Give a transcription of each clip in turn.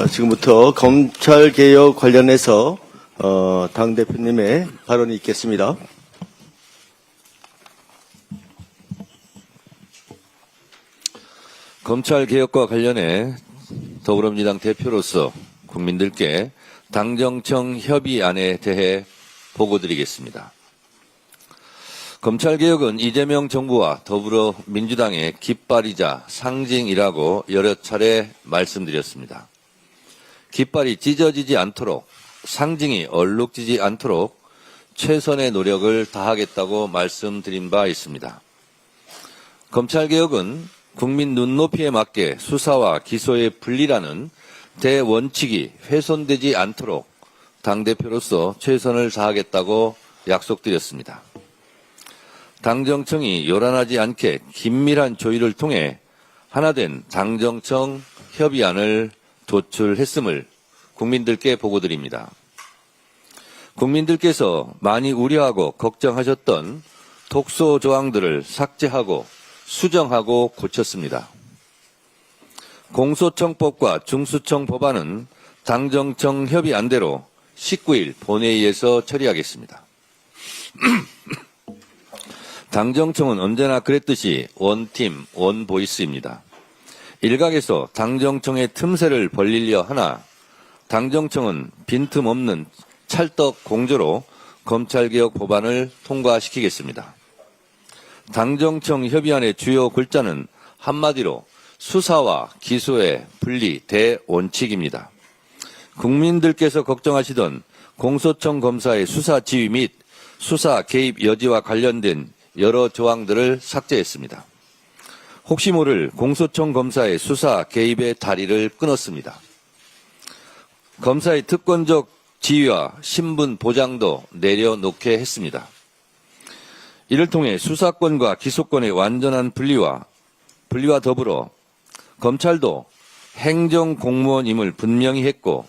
지금부터 검찰개혁 관련해서 당대표님의 발언이 있겠습니다. 검찰개혁과 관련해 더불어민주당 대표로서 국민들께 당정청 협의안에 대해 보고드리겠습니다. 검찰개혁은 이재명 정부와 더불어민주당의 깃발이자 상징이라고 여러 차례 말씀드렸습니다. 깃발이 찢어지지 않도록, 상징이 얼룩지지 않도록 최선의 노력을 다하겠다고 말씀드린 바 있습니다. 검찰개혁은 국민 눈높이에 맞게 수사와 기소의 분리라는 대원칙이 훼손되지 않도록 당대표로서 최선을 다하겠다고 약속드렸습니다. 당정청이 요란하지 않게 긴밀한 조율을 통해 하나된 당정청 협의안을 도출했음을 국민들께 보고드립니다. 국민들께서 많이 우려하고 걱정하셨던 독소 조항들을 삭제하고 수정하고 고쳤습니다. 공소청법과 중수청 법안은 당정청 협의안대로 19일 본회의에서 처리하겠습니다. 당정청은 언제나 그랬듯이 원팀, 원보이스입니다. 일각에서 당정청의 틈새를 벌리려 하나 당정청은 빈틈없는 찰떡 공조로 검찰개혁 법안을 통과시키겠습니다. 당정청 협의안의 주요 글자는 한마디로 수사와 기소의 분리 대원칙입니다. 국민들께서 걱정하시던 공소청 검사의 수사 지휘 및 수사 개입 여지와 관련된 여러 조항들을 삭제했습니다. 혹시 모를 공소청 검사의 수사 개입의 다리를 끊었습니다. 검사의 특권적 지위와 신분 보장도 내려놓게 했습니다. 이를 통해 수사권과 기소권의 완전한 분리와 더불어 검찰도 행정공무원임을 분명히 했고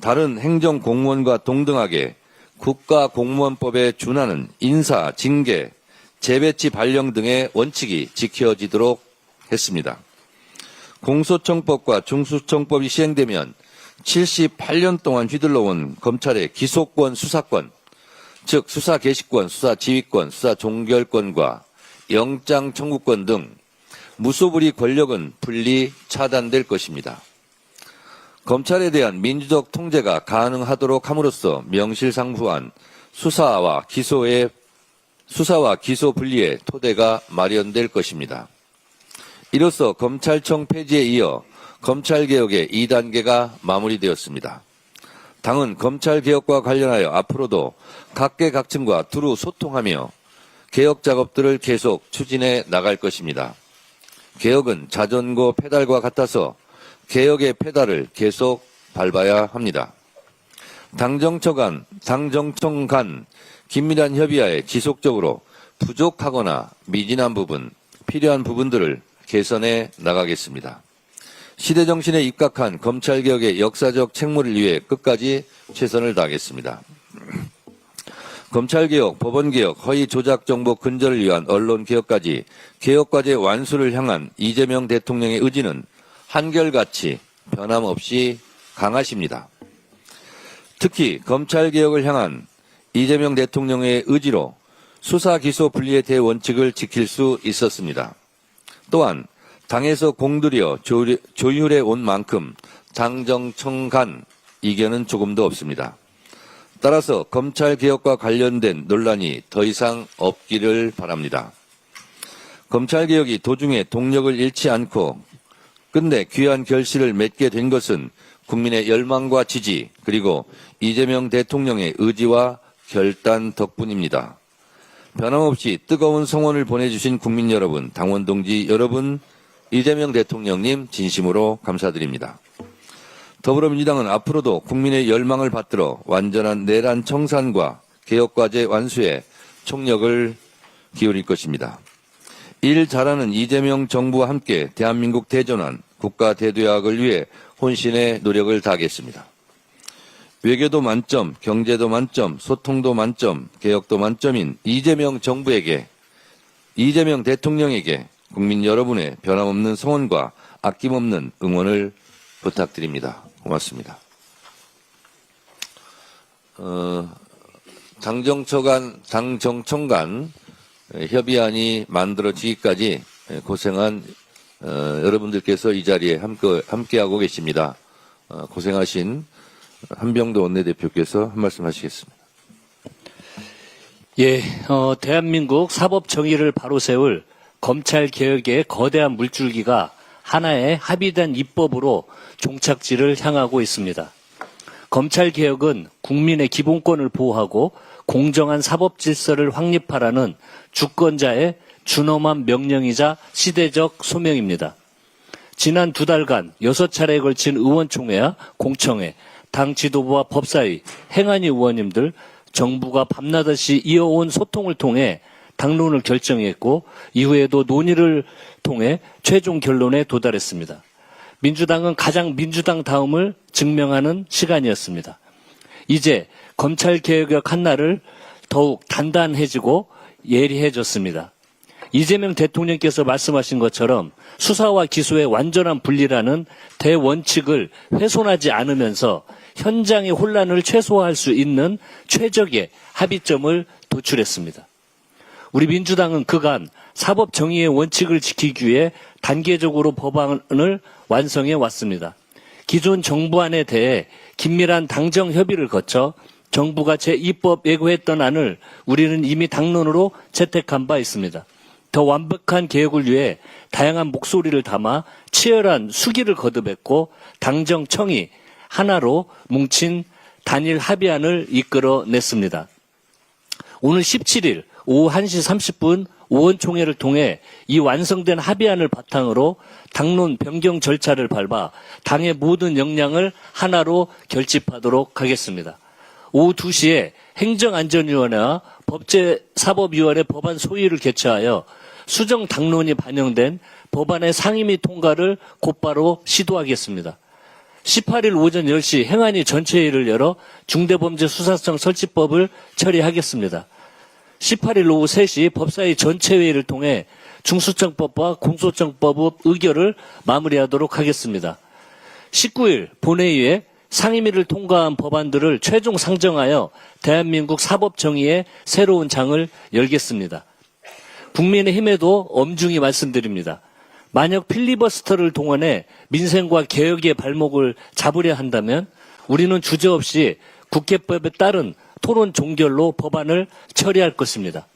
다른 행정공무원과 동등하게 국가공무원법에 준하는 인사, 징계, 재배치 발령 등의 원칙이 지켜지도록 했습니다. 공소청법과 중수청법이 시행되면 78년 동안 휘둘러온 검찰의 기소권, 수사권, 즉 수사 개시권, 수사 지휘권, 수사 종결권과 영장 청구권 등 무소불위 권력은 분리 차단될 것입니다. 검찰에 대한 민주적 통제가 가능하도록 함으로써 명실상부한 수사와 기소 분리의 토대가 마련될 것입니다. 이로써 검찰청 폐지에 이어 검찰개혁의 2단계가 마무리되었습니다. 당은 검찰개혁과 관련하여 앞으로도 각계각층과 두루 소통하며 개혁 작업들을 계속 추진해 나갈 것입니다. 개혁은 자전거 페달과 같아서 개혁의 페달을 계속 밟아야 합니다. 당정청 간 긴밀한 협의하에 지속적으로 부족하거나 미진한 부분, 필요한 부분들을 개선해 나가겠습니다. 시대정신에 입각한 검찰개혁의 역사적 책무를 위해 끝까지 최선을 다하겠습니다. 검찰개혁, 법원개혁, 허위조작정보 근절을 위한 언론개혁까지 개혁과제 완수를 향한 이재명 대통령의 의지는 한결같이 변함없이 강하십니다. 특히 검찰개혁을 향한 이재명 대통령의 의지로 수사 기소 분리의 대원칙을 지킬 수 있었습니다. 또한 당에서 공들여 조율해 온 만큼 당정청 간 이견은 조금도 없습니다. 따라서 검찰개혁과 관련된 논란이 더 이상 없기를 바랍니다. 검찰개혁이 도중에 동력을 잃지 않고 끝내 귀한 결실을 맺게 된 것은 국민의 열망과 지지 그리고 이재명 대통령의 의지와 결단 덕분입니다. 변함없이 뜨거운 성원을 보내주신 국민 여러분, 당원 동지 여러분, 이재명 대통령님 진심으로 감사드립니다. 더불어민주당은 앞으로도 국민의 열망을 받들어 완전한 내란 청산과 개혁과제 완수에 총력을 기울일 것입니다. 일 잘하는 이재명 정부와 함께 대한민국 대전환, 국가 대도약을 위해 혼신의 노력을 다하겠습니다. 외교도 만점, 경제도 만점, 소통도 만점, 개혁도 만점인 이재명 정부에게, 이재명 대통령에게 국민 여러분의 변함없는 성원과 아낌없는 응원을 부탁드립니다. 고맙습니다. 당정청 간 협의안이 만들어지기까지 고생한 여러분들께서 이 자리에 함께하고 계십니다. 고생하신 한병도 원내대표께서 한 말씀 하시겠습니다. 예, 대한민국 사법 정의를 바로 세울 검찰 개혁의 거대한 물줄기가 하나의 합의된 입법으로 종착지를 향하고 있습니다. 검찰 개혁은 국민의 기본권을 보호하고 공정한 사법 질서를 확립하라는 주권자의 준엄한 명령이자 시대적 소명입니다. 지난 2달간 6차례에 걸친 의원총회와 공청회, 당 지도부와 법사위, 행안위 의원님들, 정부가 밤낮없이 이어온 소통을 통해 당론을 결정했고 이후에도 논의를 통해 최종 결론에 도달했습니다. 민주당은 가장 민주당 다움을 증명하는 시간이었습니다. 이제 검찰개혁 한날을 더욱 단단해지고 예리해졌습니다. 이재명 대통령께서 말씀하신 것처럼 수사와 기소의 완전한 분리라는 대원칙을 훼손하지 않으면서 현장의 혼란을 최소화할 수 있는 최적의 합의점을 도출했습니다. 우리 민주당은 그간 사법 정의의 원칙을 지키기 위해 단계적으로 법안을 완성해 왔습니다. 기존 정부안에 대해 긴밀한 당정 협의를 거쳐 정부가 제2법 예고했던 안을 우리는 이미 당론으로 채택한 바 있습니다. 더 완벽한 개혁을 위해 다양한 목소리를 담아 치열한 수기를 거듭했고 당정청이 하나로 뭉친 단일 합의안을 이끌어냈습니다. 오늘 17일 오후 1시 30분 의원총회를 통해 이 완성된 합의안을 바탕으로 당론 변경 절차를 밟아 당의 모든 역량을 하나로 결집하도록 하겠습니다. 오후 2시에 행정안전위원회와 법제사법위원회 법안 소위를 개최하여 수정 당론이 반영된 법안의 상임 및 통과를 곧바로 시도하겠습니다. 18일 오전 10시 행안위 전체회의를 열어 중대범죄수사청 설치법을 처리하겠습니다. 18일 오후 3시 법사위 전체회의를 통해 중수청법과 공소청법 의결을 마무리하도록 하겠습니다. 19일 본회의에 상임위를 통과한 법안들을 최종 상정하여 대한민국 사법정의의 새로운 장을 열겠습니다. 국민의힘에도 엄중히 말씀드립니다. 만약 필리버스터를 동원해 민생과 개혁의 발목을 잡으려 한다면 우리는 주저없이 국회법에 따른 토론 종결로 법안을 처리할 것입니다.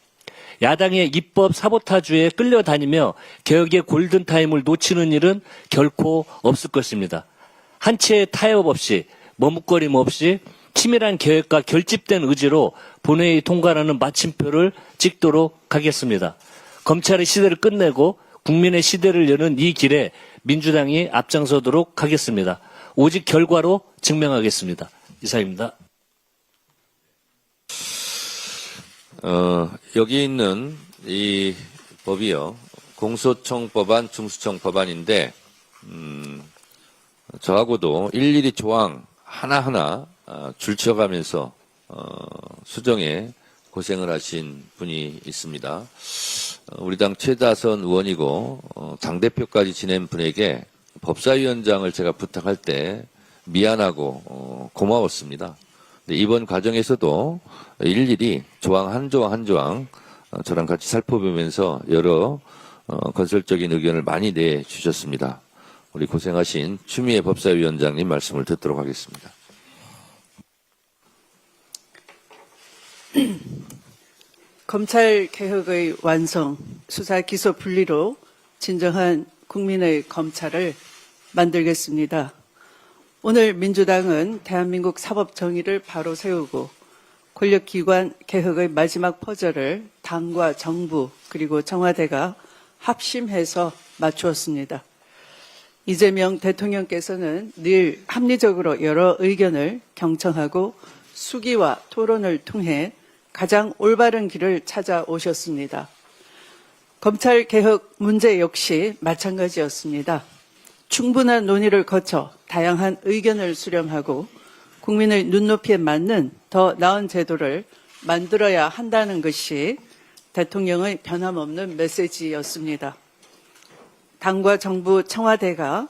야당의 입법 사보타주에 끌려다니며 개혁의 골든타임을 놓치는 일은 결코 없을 것입니다. 한 채의 타협 없이 머뭇거림 없이 치밀한 계획과 결집된 의지로 본회의 통과라는 마침표를 찍도록 하겠습니다. 검찰의 시대를 끝내고 국민의 시대를 여는 이 길에 민주당이 앞장서도록 하겠습니다. 오직 결과로 증명하겠습니다. 이상입니다. 여기 있는 이 법이요. 공소청법안, 중수청법안인데 저하고도 일일이 조항 하나하나 줄쳐가면서 수정에 고생을 하신 분이 있습니다. 우리 당 최다선 의원이고 당대표까지 지낸 분에게 법사위원장을 제가 부탁할 때 미안하고 고마웠습니다. 근데 이번 과정에서도 일일이 조항 한 조항 저랑 같이 살펴보면서 여러 건설적인 의견을 많이 내주셨습니다. 우리 고생하신 추미애 법사위원장님 말씀을 듣도록 하겠습니다. 검찰 개혁의 완성, 수사 기소 분리로 진정한 국민의 검찰을 만들겠습니다. 오늘 민주당은 대한민국 사법 정의를 바로 세우고 권력기관 개혁의 마지막 퍼즐을 당과 정부 그리고 청와대가 합심해서 맞추었습니다. 이재명 대통령께서는 늘 합리적으로 여러 의견을 경청하고 수기와 토론을 통해 가장 올바른 길을 찾아오셨습니다. 검찰 개혁 문제 역시 마찬가지였습니다. 충분한 논의를 거쳐 다양한 의견을 수렴하고 국민의 눈높이에 맞는 더 나은 제도를 만들어야 한다는 것이 대통령의 변함없는 메시지였습니다. 당과 정부, 청와대가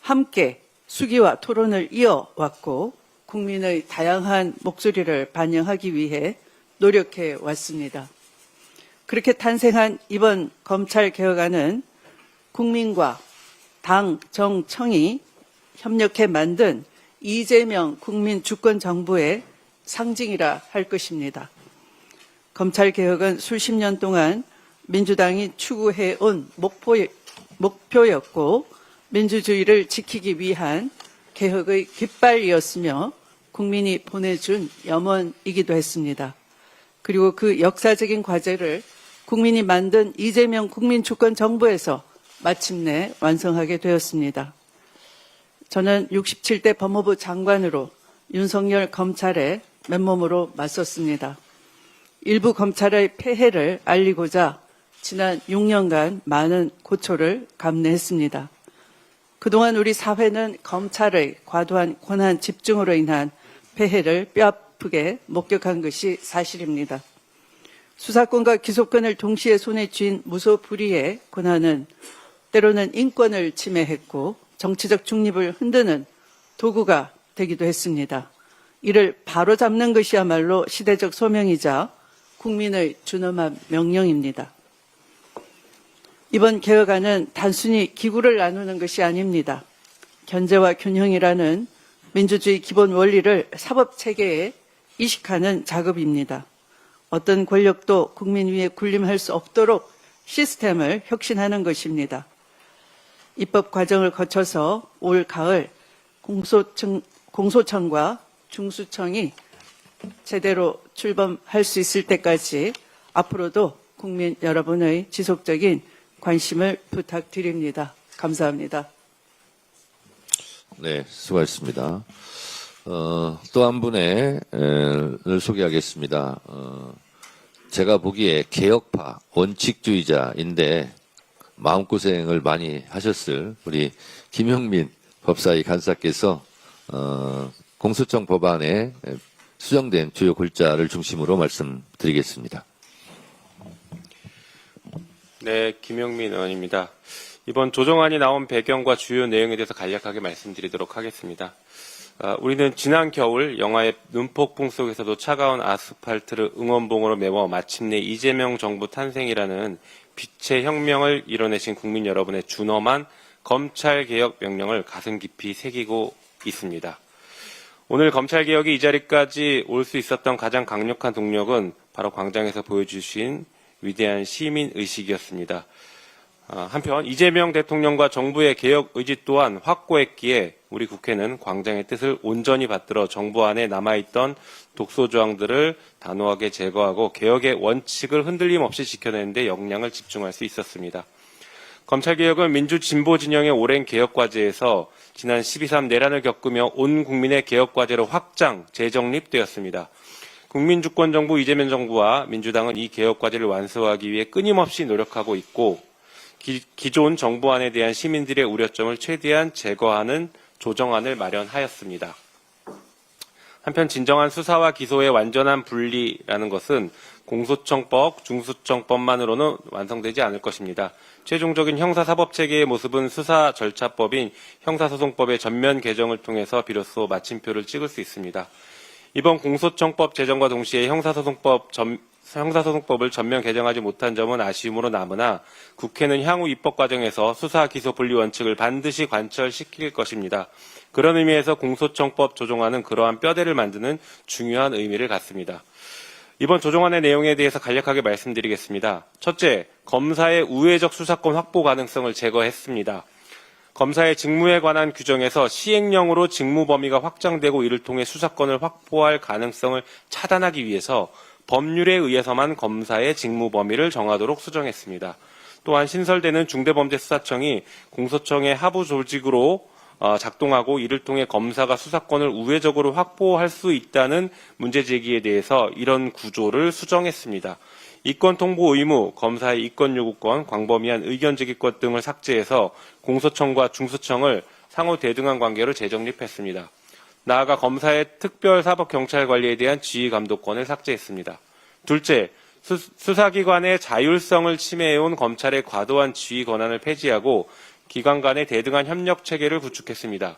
함께 수기와 토론을 이어왔고 국민의 다양한 목소리를 반영하기 위해 노력해 왔습니다. 그렇게 탄생한 이번 검찰개혁안은 국민과 당, 정, 청이 협력해 만든 이재명 국민주권정부의 상징이라 할 것입니다. 검찰개혁은 수십 년 동안 민주당이 추구해온 목표였고 민주주의를 지키기 위한 개혁의 깃발이었으며 국민이 보내준 염원이기도 했습니다. 그리고 그 역사적인 과제를 국민이 만든 이재명 국민주권정부에서 마침내 완성하게 되었습니다. 저는 67대 법무부 장관으로 윤석열 검찰에 맨몸으로 맞섰습니다. 일부 검찰의 폐해를 알리고자 지난 6년간 많은 고초를 감내했습니다. 그동안 우리 사회는 검찰의 과도한 권한 집중으로 인한 폐해를 뼈아프게 목격한 것이 사실입니다. 수사권과 기소권을 동시에 손에 쥔 무소불위의 권한은 때로는 인권을 침해했고 정치적 중립을 흔드는 도구가 되기도 했습니다. 이를 바로잡는 것이야말로 시대적 소명이자 국민의 준엄한 명령입니다. 이번 개혁안은 단순히 기구를 나누는 것이 아닙니다. 견제와 균형이라는 민주주의 기본 원리를 사법체계에 이식하는 작업입니다. 어떤 권력도 국민 위에 군림할 수 없도록 시스템을 혁신하는 것입니다. 입법 과정을 거쳐서 올 가을 공소청과 중수청이 제대로 출범할 수 있을 때까지 앞으로도 국민 여러분의 지속적인 관심을 부탁드립니다. 감사합니다. 네, 수고하셨습니다. 또 한 분을 소개하겠습니다. 제가 보기에 개혁파, 원칙주의자인데 마음고생을 많이 하셨을 우리 김영민 법사위 간사께서 공소청 법안에 수정된 주요 골자를 중심으로 말씀드리겠습니다. 네, 김영민 의원입니다. 이번 조정안이 나온 배경과 주요 내용에 대해서 간략하게 말씀드리도록 하겠습니다. 우리는 지난 겨울 영화의 눈폭풍 속에서도 차가운 아스팔트를 응원봉으로 메워 마침내 이재명 정부 탄생이라는 빛의 혁명을 이뤄내신 국민 여러분의 준엄한 검찰개혁 명령을 가슴 깊이 새기고 있습니다. 오늘 검찰개혁이 이 자리까지 올 수 있었던 가장 강력한 동력은 바로 광장에서 보여주신 위대한 시민의식이었습니다. 한편 이재명 대통령과 정부의 개혁 의지 또한 확고했기에 우리 국회는 광장의 뜻을 온전히 받들어 정부 안에 남아있던 독소 조항들을 단호하게 제거하고 개혁의 원칙을 흔들림 없이 지켜내는 데 역량을 집중할 수 있었습니다. 검찰개혁은 민주진보 진영의 오랜 개혁과제에서 지난 12.3 내란을 겪으며 온 국민의 개혁과제로 확장, 재정립되었습니다. 국민주권정부 이재명 정부와 민주당은 이 개혁과제를 완수하기 위해 끊임없이 노력하고 있고 기존 정부안에 대한 시민들의 우려점을 최대한 제거하는 조정안을 마련하였습니다. 한편 진정한 수사와 기소의 완전한 분리라는 것은 공소청법, 중수청법만으로는 완성되지 않을 것입니다. 최종적인 형사사법체계의 모습은 수사절차법인 형사소송법의 전면 개정을 통해서 비로소 마침표를 찍을 수 있습니다. 이번 공소청법 제정과 동시에 형사소송법을 전면 개정하지 못한 점은 아쉬움으로 남으나 국회는 향후 입법 과정에서 수사 기소 분리 원칙을 반드시 관철시킬 것입니다. 그런 의미에서 공소청법 조정안은 그러한 뼈대를 만드는 중요한 의미를 갖습니다. 이번 조정안의 내용에 대해서 간략하게 말씀드리겠습니다. 첫째, 검사의 우회적 수사권 확보 가능성을 제거했습니다. 검사의 직무에 관한 규정에서 시행령으로 직무 범위가 확장되고 이를 통해 수사권을 확보할 가능성을 차단하기 위해서 법률에 의해서만 검사의 직무 범위를 정하도록 수정했습니다. 또한 신설되는 중대범죄수사청이 공소청의 하부 조직으로 작동하고 이를 통해 검사가 수사권을 우회적으로 확보할 수 있다는 문제제기에 대해서 이런 구조를 수정했습니다. 이권 통보 의무, 검사의 이권 요구권, 광범위한 의견 제기권 등을 삭제해서 공소청과 중수청을 상호 대등한 관계로 재정립했습니다. 나아가 검사의 특별사법경찰 관리에 대한 지휘 감독권을 삭제했습니다. 둘째, 수사기관의 자율성을 침해해온 검찰의 과도한 지휘 권한을 폐지하고 기관 간의 대등한 협력 체계를 구축했습니다.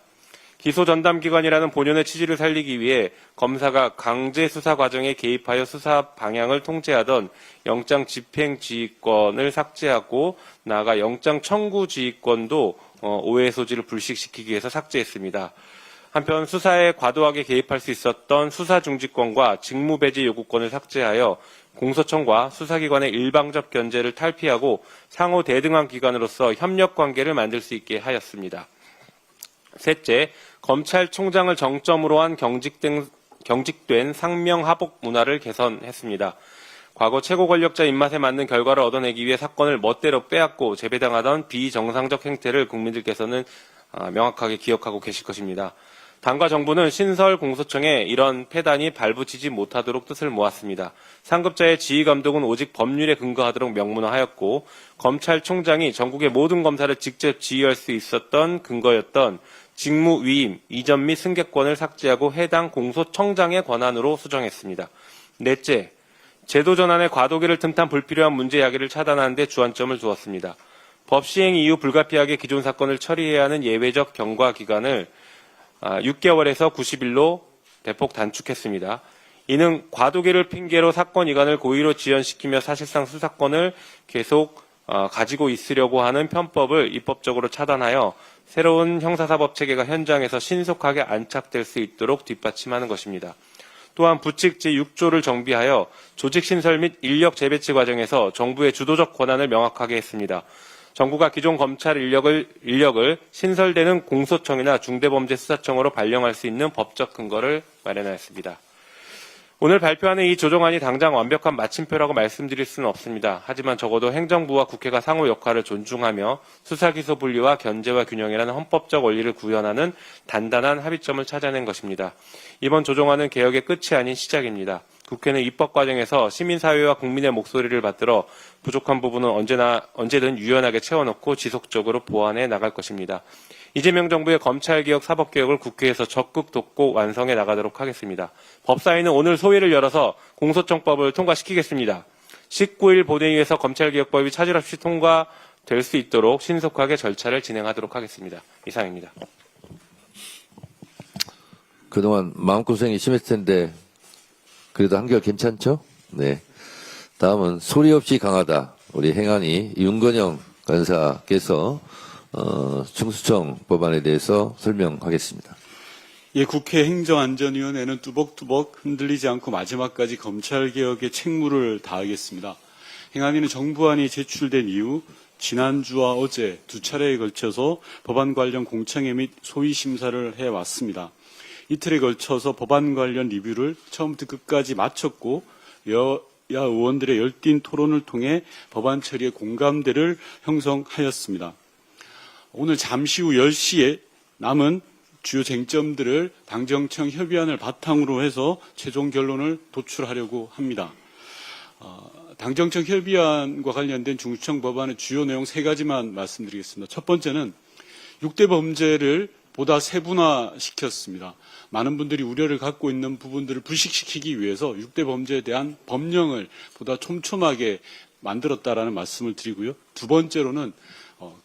기소 전담기관이라는 본연의 취지를 살리기 위해 검사가 강제 수사 과정에 개입하여 수사 방향을 통제하던 영장 집행 지휘권을 삭제하고 나아가 영장 청구 지휘권도 오해의 소지를 불식시키기 위해서 삭제했습니다. 한편 수사에 과도하게 개입할 수 있었던 수사 중지권과 직무 배제 요구권을 삭제하여 공소청과 수사기관의 일방적 견제를 탈피하고 상호 대등한 기관으로서 협력 관계를 만들 수 있게 하였습니다. 셋째, 검찰총장을 정점으로 한 경직된 상명하복 문화를 개선했습니다. 과거 최고 권력자 입맛에 맞는 결과를 얻어내기 위해 사건을 멋대로 빼앗고 재배당하던 비정상적 행태를 국민들께서는 명확하게 기억하고 계실 것입니다. 당과 정부는 신설 공소청에 이런 폐단이 발붙이지 못하도록 뜻을 모았습니다. 상급자의 지휘 감독은 오직 법률에 근거하도록 명문화하였고 검찰총장이 전국의 모든 검사를 직접 지휘할 수 있었던 근거였던 직무 위임, 이전 및 승계권을 삭제하고 해당 공소청장의 권한으로 수정했습니다. 넷째, 제도 전환의 과도기를 틈탄 불필요한 문제 야기를 차단하는 데 주안점을 두었습니다. 법 시행 이후 불가피하게 기존 사건을 처리해야 하는 예외적 경과 기간을 6개월에서 90일로 대폭 단축했습니다. 이는 과도기를 핑계로 사건 이관을 고의로 지연시키며 사실상 수사권을 계속 가지고 있으려고 하는 편법을 입법적으로 차단하여 새로운 형사사법 체계가 현장에서 신속하게 안착될 수 있도록 뒷받침하는 것입니다. 또한 부칙 제6조를 정비하여 조직신설 및 인력 재배치 과정에서 정부의 주도적 권한을 명확하게 했습니다. 정부가 기존 검찰 인력을 신설되는 공소청이나 중대범죄수사청으로 발령할 수 있는 법적 근거를 마련하였습니다. 오늘 발표하는 이 조정안이 당장 완벽한 마침표라고 말씀드릴 수는 없습니다. 하지만 적어도 행정부와 국회가 상호 역할을 존중하며 수사기소 분리와 견제와 균형이라는 헌법적 원리를 구현하는 단단한 합의점을 찾아낸 것입니다. 이번 조정안은 개혁의 끝이 아닌 시작입니다. 국회는 입법 과정에서 시민사회와 국민의 목소리를 받들어 부족한 부분은 언제든 유연하게 채워넣고 지속적으로 보완해 나갈 것입니다. 이재명 정부의 검찰개혁, 사법개혁을 국회에서 적극 돕고 완성해 나가도록 하겠습니다. 법사위는 오늘 소위를 열어서 공소청법을 통과시키겠습니다. 19일 본회의에서 검찰개혁법이 차질 없이 통과될 수 있도록 신속하게 절차를 진행하도록 하겠습니다. 이상입니다. 그동안 마음고생이 심했을 텐데 그래도 한결 괜찮죠? 네. 다음은 소리 없이 강하다. 우리 행안위 윤건영 간사께서 중수청 법안에 대해서 설명하겠습니다. 예, 국회 행정안전위원회는 뚜벅뚜벅 흔들리지 않고 마지막까지 검찰개혁에 책무를 다하겠습니다. 행안위는 정부안이 제출된 이후 지난주와 어제 두 차례에 걸쳐서 법안 관련 공청회 및 소위 심사를 해왔습니다. 이틀에 걸쳐서 법안 관련 리뷰를 처음부터 끝까지 마쳤고 여야 의원들의 열띤 토론을 통해 법안 처리의 공감대를 형성하였습니다. 오늘 잠시 후 10시에 남은 주요 쟁점들을 당정청 협의안을 바탕으로 해서 최종 결론을 도출하려고 합니다. 당정청 협의안과 관련된 중수청 법안의 주요 내용 3가지만 말씀드리겠습니다. 첫 번째는 6대 범죄를 보다 세분화시켰습니다. 많은 분들이 우려를 갖고 있는 부분들을 불식시키기 위해서 6대 범죄에 대한 법령을 보다 촘촘하게 만들었다라는 말씀을 드리고요. 두 번째로는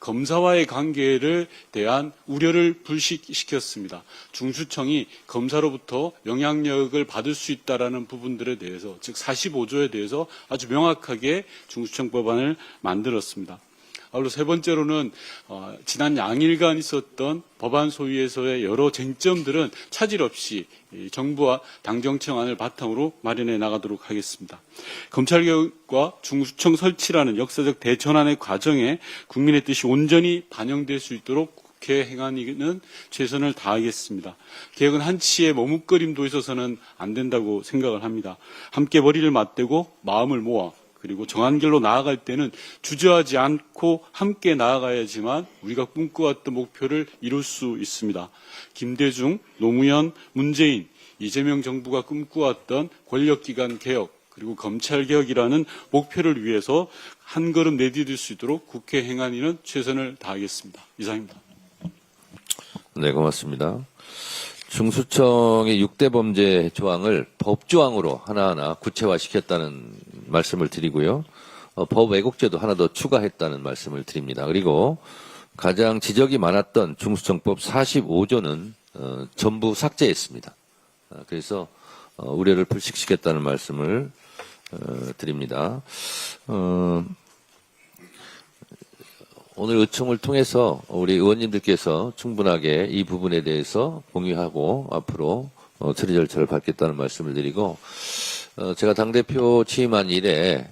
검사와의 관계를 대한 우려를 불식시켰습니다. 중수청이 검사로부터 영향력을 받을 수 있다라는 부분들에 대해서, 즉 45조에 대해서 아주 명확하게 중수청 법안을 만들었습니다. 아울러 세 번째로는 지난 양일간 있었던 법안 소위에서의 여러 쟁점들은 차질 없이 정부와 당정청안을 바탕으로 마련해 나가도록 하겠습니다. 검찰개혁과 중수청 설치라는 역사적 대전환의 과정에 국민의 뜻이 온전히 반영될 수 있도록 국회 행안위는 최선을 다하겠습니다. 개혁은 한치의 머뭇거림도 있어서는 안 된다고 생각을 합니다. 함께 머리를 맞대고 마음을 모아 그리고 정한 길로 나아갈 때는 주저하지 않고 함께 나아가야지만 우리가 꿈꿔왔던 목표를 이룰 수 있습니다. 김대중, 노무현, 문재인, 이재명 정부가 꿈꿔왔던 권력기관 개혁 그리고 검찰개혁이라는 목표를 위해서 한 걸음 내디딜 수 있도록 국회 행안위는 최선을 다하겠습니다. 이상입니다. 네, 고맙습니다. 중수청의 6대 범죄 조항을 법조항으로 하나하나 구체화시켰다는 말씀을 드리고요. 법 왜곡죄도 하나 더 추가했다는 말씀을 드립니다. 그리고 가장 지적이 많았던 중수청법 45조는 전부 삭제했습니다. 그래서 우려를 불식시켰다는 말씀을 드립니다. 오늘 의총을 통해서 우리 의원님들께서 충분하게 이 부분에 대해서 공유하고 앞으로 처리 절차를 밟겠다는 말씀을 드리고, 제가 당대표 취임한 이래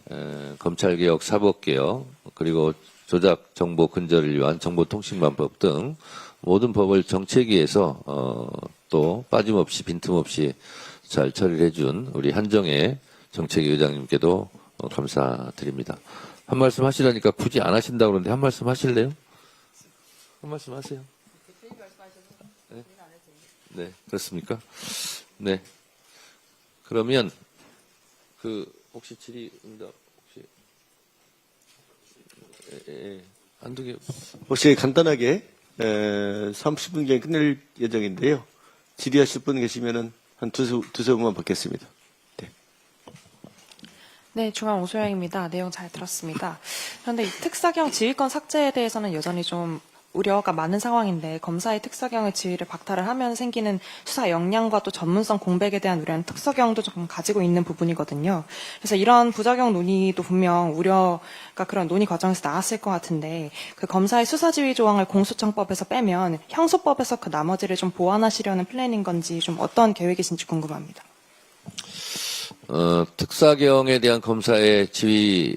검찰개혁, 사법개혁, 그리고 조작 정보 근절을 위한 정보통신망법 등 모든 법을 정책위에서 또 빠짐없이 빈틈없이 잘 처리를 해준 우리 한정혜 정책위 의장님께도 감사드립니다. 한 말씀 하시라니까 굳이 안 하신다고 그러는데 한 말씀 하실래요? 한 말씀 하세요. 네, 네, 그렇습니까? 네. 그러면 혹시 질의응답 혹시 한두 개 혹시 간단하게 30분경에 끝낼 예정인데요. 질의하실 분 계시면은 한 두세 분만 받겠습니다. 네, 중앙 오소영입니다. 내용 잘 들었습니다. 그런데 이 특사경 지휘권 삭제에 대해서는 여전히 좀 우려가 많은 상황인데, 검사의 특사경의 지위를 박탈을 하면 생기는 수사 역량과 또 전문성 공백에 대한 우려는 특사경도 조금 가지고 있는 부분이거든요. 그래서 이런 부작용 논의도 분명 우려가 그런 논의 과정에서 나왔을 것 같은데, 그 검사의 수사지휘 조항을 공소청법에서 빼면 형소법에서 그 나머지를 좀 보완하시려는 플랜인 건지, 좀 어떤 계획이신지 궁금합니다. 특사경에 대한 검사의 지휘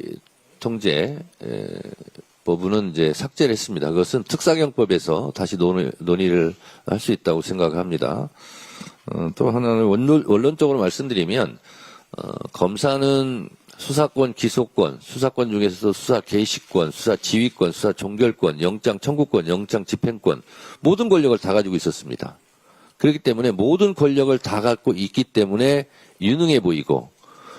통제 부분은 이제 삭제를 했습니다. 그것은 특사경법에서 다시 논의를 할 수 있다고 생각합니다. 또 하나는 원론적으로 말씀드리면, 검사는 수사권, 기소권, 수사권 중에서도 수사 개시권, 수사 지휘권, 수사 종결권, 영장 청구권, 영장 집행권, 모든 권력을 다 가지고 있었습니다. 그렇기 때문에 모든 권력을 다 갖고 있기 때문에 유능해 보이고,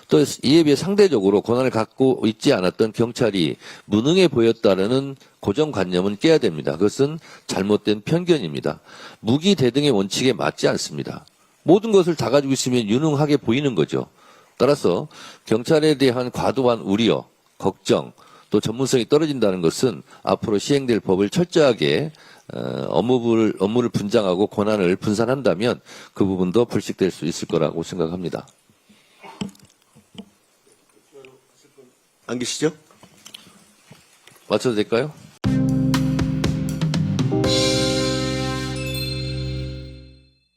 또 이에 비해 상대적으로 권한을 갖고 있지 않았던 경찰이 무능해 보였다는 고정관념은 깨야 됩니다. 그것은 잘못된 편견입니다. 무기 대등의 원칙에 맞지 않습니다. 모든 것을 다 가지고 있으면 유능하게 보이는 거죠. 따라서 경찰에 대한 과도한 우려, 걱정, 또 전문성이 떨어진다는 것은 앞으로 시행될 법을 철저하게 업무를 분장하고 권한을 분산한다면 그 부분도 불식될 수 있을 거라고 생각합니다. 안 계시죠? 맞춰도 될까요?